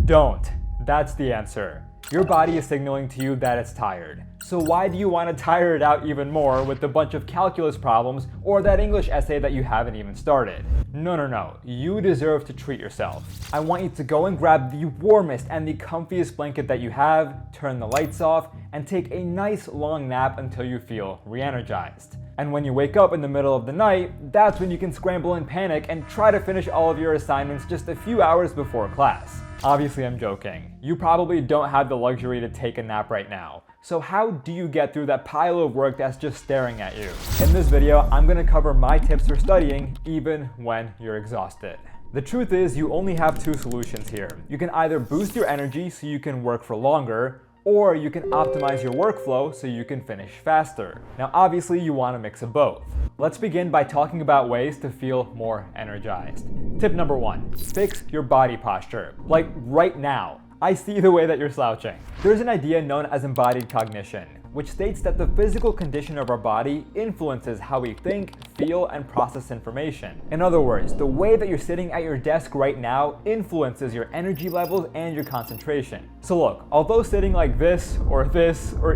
Don't. That's the answer. Your body is signaling to you that it's tired. So why do you want to tire it out even more with a bunch of calculus problems or that English essay that you haven't even started? No. You deserve to treat yourself. I want you to go and grab the warmest and the comfiest blanket that you have, turn the lights off, and take a nice long nap until you feel re-energized. And when you wake up in the middle of the night, that's when you can scramble and panic and try to finish all of your assignments just a few hours before class. Obviously, I'm joking. You probably don't have the luxury to take a nap right now. So how do you get through that pile of work that's just staring at you? In this video, I'm going to cover my tips for studying even when you're exhausted. The truth is, you only have two solutions here. You can either boost your energy so you can work for longer, or you can optimize your workflow so you can finish faster. Now, obviously, you want a mix of both. Let's begin by talking about ways to feel more energized. Tip number 1, fix your body posture. Like right now. I see the way that you're slouching. There's an idea known as embodied cognition, which states that the physical condition of our body influences how we think, feel, and process information. In other words, the way that you're sitting at your desk right now influences your energy levels and your concentration. So look, although sitting like this, or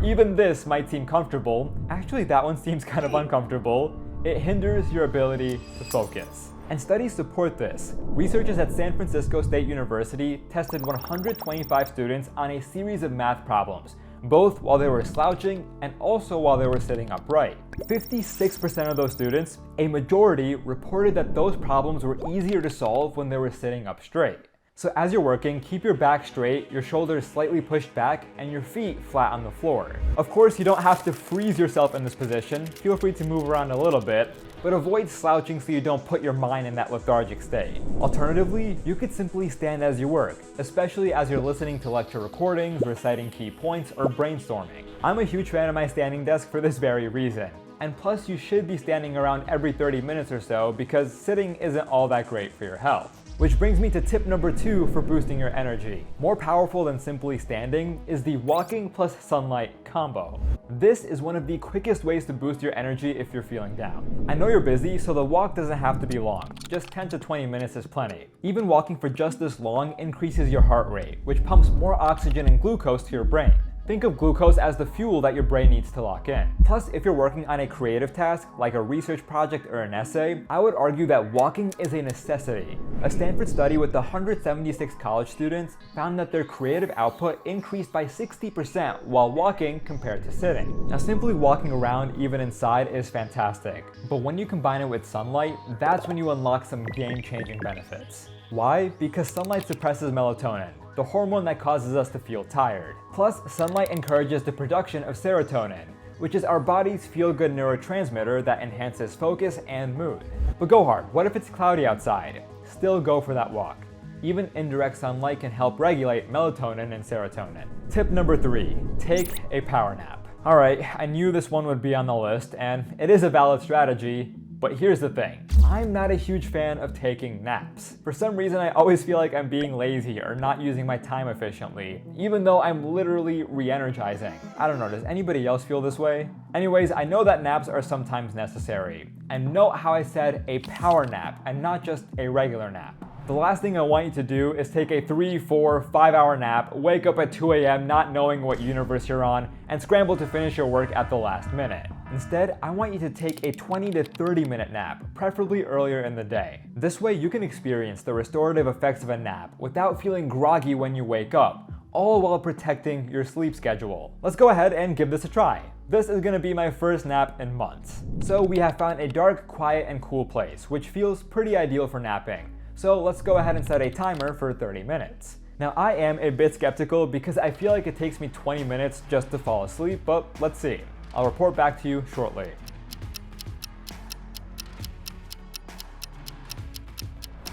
even this might seem comfortable, actually that one seems kind of uncomfortable. It hinders your ability to focus. And studies support this. Researchers at San Francisco State University tested 125 students on a series of math problems, both while they were slouching and also while they were sitting upright. 56% of those students, a majority, reported that those problems were easier to solve when they were sitting up straight. So as you're working, keep your back straight, your shoulders slightly pushed back, and your feet flat on the floor. Of course, you don't have to freeze yourself in this position. Feel free to move around a little bit, but avoid slouching so you don't put your mind in that lethargic state. Alternatively, you could simply stand as you work, especially as you're listening to lecture recordings, reciting key points, or brainstorming. I'm a huge fan of my standing desk for this very reason. And plus, you should be standing around every 30 minutes or so because sitting isn't all that great for your health. Which brings me to tip number 2 for boosting your energy. More powerful than simply standing is the walking plus sunlight combo. This is one of the quickest ways to boost your energy if you're feeling down. I know you're busy, so the walk doesn't have to be long. Just 10 to 20 minutes is plenty. Even walking for just this long increases your heart rate, which pumps more oxygen and glucose to your brain. Think of glucose as the fuel that your brain needs to lock in. Plus, if you're working on a creative task, like a research project or an essay, I would argue that walking is a necessity. A Stanford study with 176 college students found that their creative output increased by 60% while walking compared to sitting. Now, simply walking around, even inside, is fantastic. But when you combine it with sunlight, that's when you unlock some game-changing benefits. Why? Because sunlight suppresses melatonin, the hormone that causes us to feel tired. Plus, sunlight encourages the production of serotonin, which is our body's feel-good neurotransmitter that enhances focus and mood. But Gohar, what if it's cloudy outside? Still go for that walk. Even indirect sunlight can help regulate melatonin and serotonin. Tip number 3, take a power nap. Alright, I knew this one would be on the list, and it is a valid strategy. But here's the thing, I'm not a huge fan of taking naps. For some reason, I always feel like I'm being lazy or not using my time efficiently, even though I'm literally re-energizing. I don't know, does anybody else feel this way? Anyways, I know that naps are sometimes necessary. And note how I said a power nap and not just a regular nap. The last thing I want you to do is take a 3, 4, 5-hour nap, wake up at 2 a.m. not knowing what universe you're on, and scramble to finish your work at the last minute. Instead, I want you to take a 20 to 30-minute nap, preferably earlier in the day. This way, you can experience the restorative effects of a nap without feeling groggy when you wake up, all while protecting your sleep schedule. Let's go ahead and give this a try. This is gonna be my first nap in months. So we have found a dark, quiet, and cool place, which feels pretty ideal for napping. So let's go ahead and set a timer for 30 minutes. Now, I am a bit skeptical because I feel like it takes me 20 minutes just to fall asleep, but let's see. I'll report back to you shortly.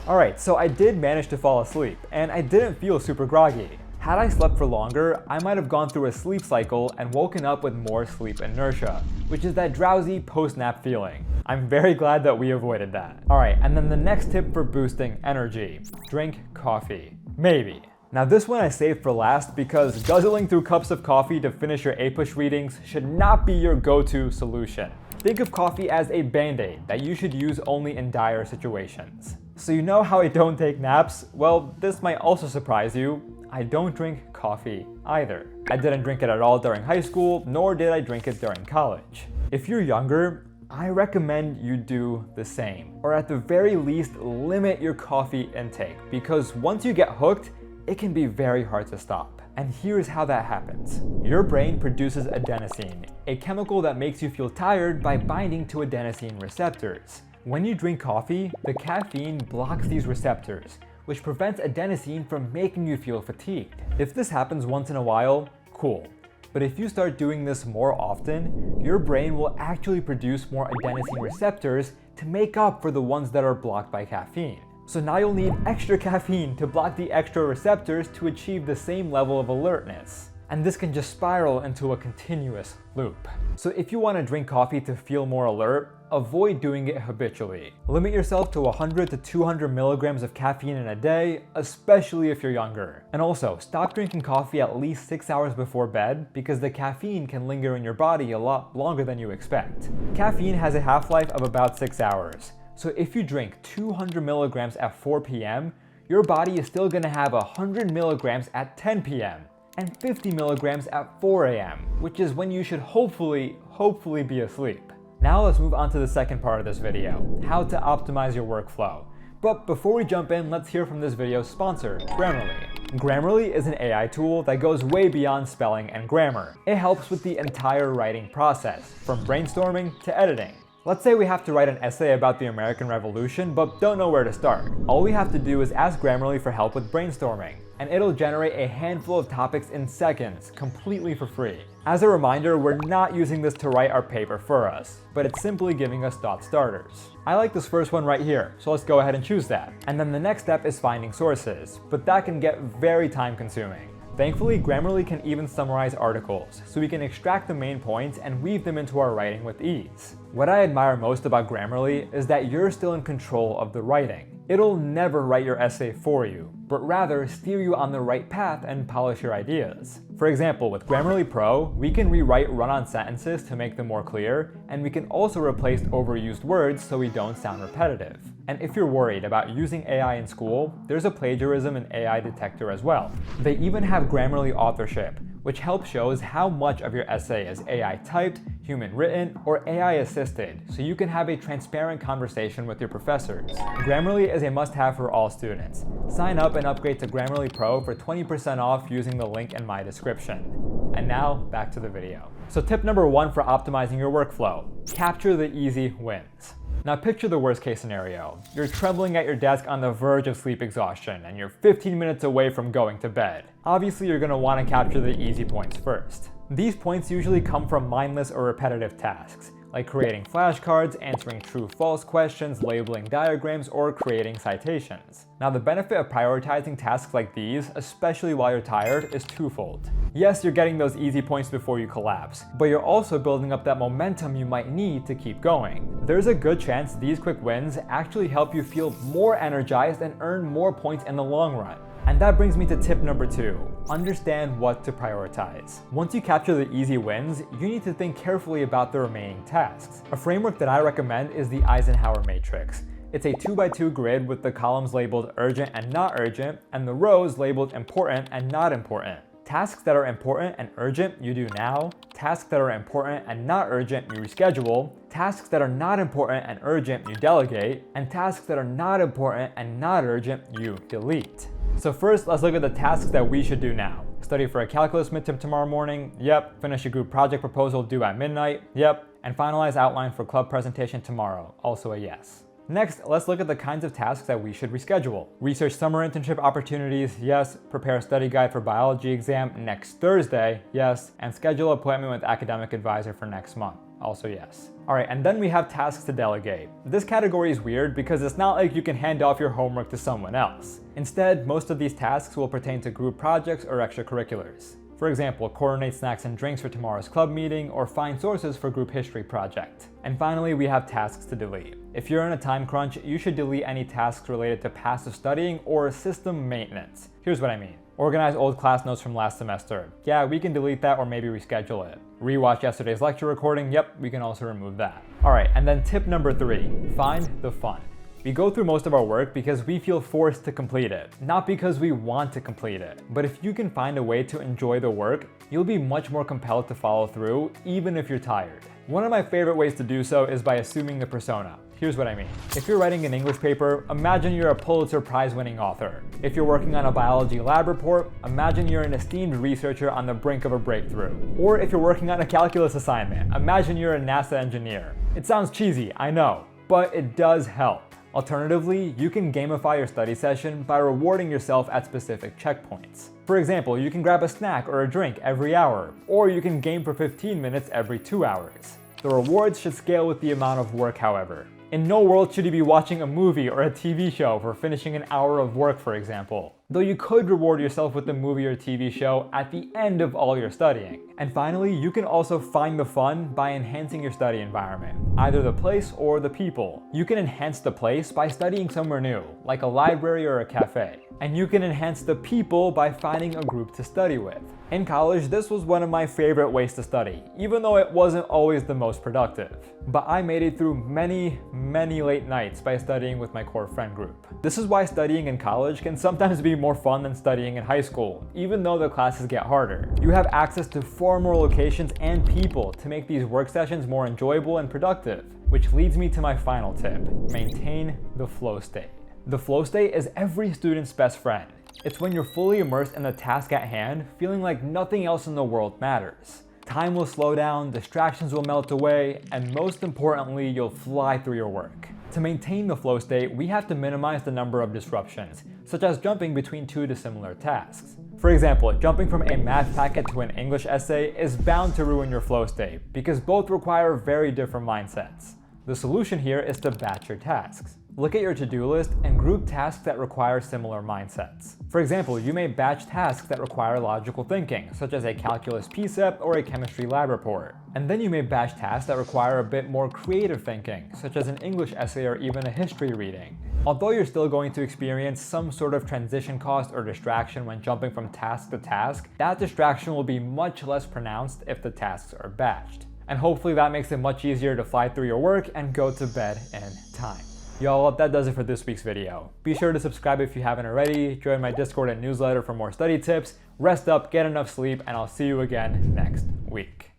Alright, so I did manage to fall asleep, and I didn't feel super groggy. Had I slept for longer, I might have gone through a sleep cycle and woken up with more sleep inertia, which is that drowsy post-nap feeling. I'm very glad that we avoided that. Alright, and then the next tip for boosting energy. Drink coffee. Maybe. Now this one I saved for last because guzzling through cups of coffee to finish your APUSH readings should not be your go-to solution. Think of coffee as a band-aid that you should use only in dire situations. So you know how I don't take naps? Well, this might also surprise you. I don't drink coffee either. I didn't drink it at all during high school, nor did I drink it during college. If you're younger, I recommend you do the same, or at the very least, limit your coffee intake, because once you get hooked, it can be very hard to stop. And here's how that happens. Your brain produces adenosine, a chemical that makes you feel tired by binding to adenosine receptors. When you drink coffee, the caffeine blocks these receptors, which prevents adenosine from making you feel fatigued. If this happens once in a while, cool. But if you start doing this more often, your brain will actually produce more adenosine receptors to make up for the ones that are blocked by caffeine. So now you'll need extra caffeine to block the extra receptors to achieve the same level of alertness. And this can just spiral into a continuous loop. So if you want to drink coffee to feel more alert, avoid doing it habitually. Limit yourself to 100 to 200 milligrams of caffeine in a day, especially if you're younger. And also, stop drinking coffee at least 6 hours before bed because the caffeine can linger in your body a lot longer than you expect. Caffeine has a half-life of about 6 hours. So if you drink 200 milligrams at 4 p.m., your body is still gonna have 100 milligrams at 10 p.m. and 50 milligrams at 4 a.m., which is when you should hopefully be asleep. Now let's move on to the second part of this video, how to optimize your workflow. But before we jump in, let's hear from this video's sponsor, Grammarly. Grammarly is an AI tool that goes way beyond spelling and grammar. It helps with the entire writing process, from brainstorming to editing. Let's say we have to write an essay about the American Revolution, but don't know where to start. All we have to do is ask Grammarly for help with brainstorming, and it'll generate a handful of topics in seconds, completely for free. As a reminder, we're not using this to write our paper for us, but it's simply giving us thought starters. I like this first one right here, so let's go ahead and choose that. And then the next step is finding sources, but that can get very time consuming. Thankfully, Grammarly can even summarize articles, so we can extract the main points and weave them into our writing with ease. What I admire most about Grammarly is that you're still in control of the writing. It'll never write your essay for you, but rather steer you on the right path and polish your ideas. For example, with Grammarly Pro, we can rewrite run-on sentences to make them more clear, and we can also replace overused words so we don't sound repetitive. And if you're worried about using AI in school, there's a plagiarism and AI detector as well. They even have Grammarly authorship, which helps shows how much of your essay is AI typed, human written, or AI assisted, so you can have a transparent conversation with your professors. Grammarly is a must-have for all students. Sign up and upgrade to Grammarly Pro for 20% off using the link in my description. And now, back to the video. So tip number 1 for optimizing your workflow: capture the easy wins. Now picture the worst case scenario. You're trembling at your desk on the verge of sleep exhaustion, and you're 15 minutes away from going to bed. Obviously, you're going to want to capture the easy points first. These points usually come from mindless or repetitive tasks, like creating flashcards, answering true-false questions, labeling diagrams, or creating citations. Now, the benefit of prioritizing tasks like these, especially while you're tired, is twofold. Yes, you're getting those easy points before you collapse, but you're also building up that momentum you might need to keep going. There's a good chance these quick wins actually help you feel more energized and earn more points in the long run. And that brings me to tip number 2. Understand what to prioritize. Once you capture the easy wins, you need to think carefully about the remaining tasks. A framework that I recommend is the Eisenhower matrix. It's a 2x2 grid with the columns labeled urgent and not urgent, and the rows labeled important and not important. Tasks that are important and urgent, you do now. Tasks that are important and not urgent, you reschedule. Tasks that are not important and urgent, you delegate. And tasks that are not important and not urgent, you delete. So first, let's look at the tasks that we should do now. Study for a calculus midterm tomorrow morning? Yep. Finish a group project proposal due at midnight? Yep. And finalize outline for club presentation tomorrow? Also a yes. Next, let's look at the kinds of tasks that we should reschedule. Research summer internship opportunities? Yes. Prepare a study guide for biology exam next Thursday? Yes. And schedule an appointment with academic advisor for next month? Also yes. Alright, and then we have tasks to delegate. This category is weird because it's not like you can hand off your homework to someone else. Instead, most of these tasks will pertain to group projects or extracurriculars. For example, coordinate snacks and drinks for tomorrow's club meeting, or find sources for group history project. And finally, we have tasks to delete. If you're in a time crunch, you should delete any tasks related to passive studying or system maintenance. Here's what I mean. Organize old class notes from last semester. Yeah, we can delete that or maybe reschedule it. Rewatch yesterday's lecture recording. Yep, we can also remove that. Alright, and then tip number 3, find the fun. We go through most of our work because we feel forced to complete it, not because we want to complete it. But if you can find a way to enjoy the work, you'll be much more compelled to follow through, even if you're tired. One of my favorite ways to do so is by assuming the persona. Here's what I mean. If you're writing an English paper, imagine you're a Pulitzer Prize-winning author. If you're working on a biology lab report, imagine you're an esteemed researcher on the brink of a breakthrough. Or if you're working on a calculus assignment, imagine you're a NASA engineer. It sounds cheesy, I know, but it does help. Alternatively, you can gamify your study session by rewarding yourself at specific checkpoints. For example, you can grab a snack or a drink every hour, or you can game for 15 minutes every 2 hours. The rewards should scale with the amount of work, however. In no world should you be watching a movie or a TV show for finishing an hour of work, for example. Though you could reward yourself with the movie or TV show at the end of all your studying. And finally, you can also find the fun by enhancing your study environment, either the place or the people. You can enhance the place by studying somewhere new, like a library or a cafe. And you can enhance the people by finding a group to study with. In college, this was one of my favorite ways to study, even though it wasn't always the most productive. But I made it through many late nights by studying with my core friend group. This is why studying in college can sometimes be more fun than studying in high school, even though the classes get harder. You have access to far more locations and people to make these work sessions more enjoyable and productive, which leads me to my final tip: maintain the flow state. The flow state is every student's best friend. It's when you're fully immersed in the task at hand, feeling like nothing else in the world matters. Time will slow down, distractions will melt away, and most importantly, you'll fly through your work. To maintain the flow state, we have to minimize the number of disruptions, such as jumping between two dissimilar tasks. For example, jumping from a math packet to an English essay is bound to ruin your flow state, because both require very different mindsets. The solution here is to batch your tasks. Look at your to-do list and group tasks that require similar mindsets. For example, you may batch tasks that require logical thinking, such as a calculus PSEP or a chemistry lab report. And then you may batch tasks that require a bit more creative thinking, such as an English essay or even a history reading. Although you're still going to experience some sort of transition cost or distraction when jumping from task to task, that distraction will be much less pronounced if the tasks are batched. And hopefully that makes it much easier to fly through your work and go to bed in time. Y'all, that does it for this week's video. Be sure to subscribe if you haven't already, join my Discord and newsletter for more study tips, rest up, get enough sleep, and I'll see you again next week.